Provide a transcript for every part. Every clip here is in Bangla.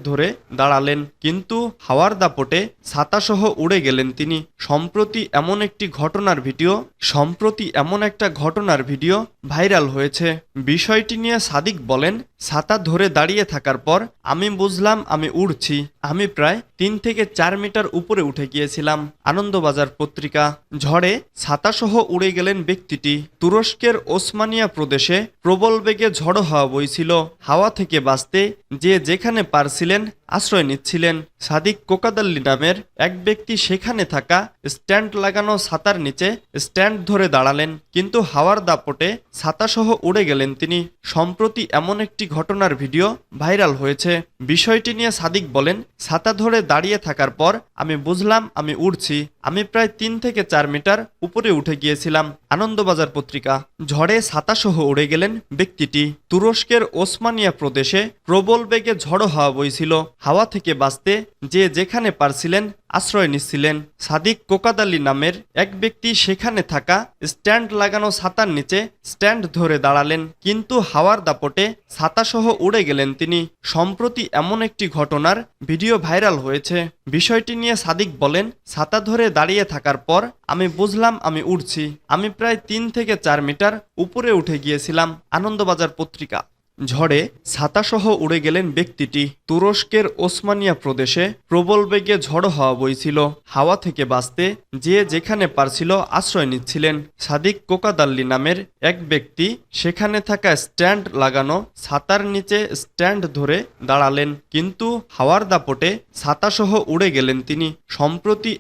ধরে দাঁড়ালেন, কিন্তু হাওয়ার দাপটে ছাতাসহ উড়ে গেলেন তিনি। সম্প্রতি এমন একটা ঘটনার ভিডিও ভাইরাল হয়েছে। বিষয়টি নিয়ে সাদিক বলেন, ছাতা ধরে দাঁড়িয়ে থাকার পর আমি বুঝলাম আমি উড়ছি। আমি প্রায় 3 থেকে 4 মিটার উপরে উঠে গিয়েছিলাম। আনন্দবাজার পত্রিকা। ঝড়ে ছাতাসহ উড়ে গেলেন ব্যক্তিটি। তুরস্কের ওসমানিয়া প্রদেশে প্রবল বেগে ঝড়ো হাওয়া বইছিল। হাওয়া থেকে বাঁচতে যে যেখানে পারছিলেন আশ্রয় নিচ্ছিলেন। সাদিক কোকাদাল্লি নামের এক ব্যক্তি সেখানে থাকা স্ট্যান্ড লাগানো ছাতার নিচে স্ট্যান্ড ধরে দাঁড়ালেন, কিন্তু হাওয়ার দাপটে ছাতাসহ উড়ে গেলেন তিনি। সম্প্রতি এমন একটি ঘটনার ভিডিও ভাইরাল হয়েছে। বিষয়টি নিয়ে সাদিক বলেন, ছাতা ধরে দাঁড়িয়ে থাকার পর আমি বুঝলাম আমি উড়ছি। আমি প্রায় 3 থেকে 4 মিটার উপরে উঠে গিয়েছিলাম। আনন্দবাজার পত্রিকা। ঝড়ে ছাতাসহ উড়ে গেলেন ব্যক্তিটি। তুরস্কের ওসমানিয়া প্রদেশে প্রবল বেগে ঝড়ো হাওয়া বইছিল। হাওয়া থেকে বাঁচতে যে যেখানে পারছিলেন আশ্রয় নিচ্ছিলেন। সাদিক কোকাদাল্লি নামের এক ব্যক্তি সেখানে থাকা স্ট্যান্ড লাগানো ছাতার নিচে স্ট্যান্ড ধরে দাঁড়ালেন, কিন্তু হাওয়ার দাপটে ছাতাসহ উড়ে গেলেন তিনি। সম্প্রতি এমন একটি ঘটনার ভিডিও ভাইরাল হয়েছে। বিষয়টি নিয়ে সাদিক বলেন, ছাতা ধরে দাঁড়িয়ে থাকার পর আমি বুঝলাম আমি উড়ছি। আমি প্রায় 3 থেকে 4 মিটার উপরে উঠে গিয়েছিলাম। আনন্দবাজার পত্রিকা। ঝড়ে ছাতাসহ উড়ে গেলেন ব্যক্তিটি। তুরস্কের ওসমানিয়া প্রদেশে প্রবল বেগে ঝড়ো হাওয়া বইছিল। হাওয়া থেকে বাঁচতে যে যেখানে পারছিল আশ্রয় নিচ্ছিলেন। সাদিক কোকাদাল্লি নামের এক ব্যক্তি সেখানে থাকা স্ট্যান্ড লাগানো ছাতার নিচে স্ট্যান্ড ধরে দাঁড়ালেন, কিন্তু হাওয়ার দাপটে ছাতাসহ উড়ে গেলেন তিনি। সম্প্রতি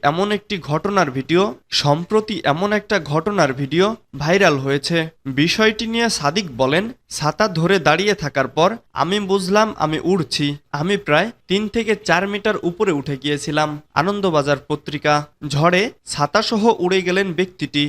এমন একটা ঘটনার ভিডিও ভাইরাল হয়েছে। বিষয়টি নিয়ে সাদিক বলেন, ছাতা ধরে দাঁড়িয়ে থাকার পর আমি বুঝলাম আমি উড়ছি। আমি প্রায় 3 থেকে 4 মিটার উপরে উঠে গিয়েছিলাম। আনন্দবাজার পত্রিকা। ঝড়ে ছাতাসহ উড়ে গেলেন ব্যক্তিটি।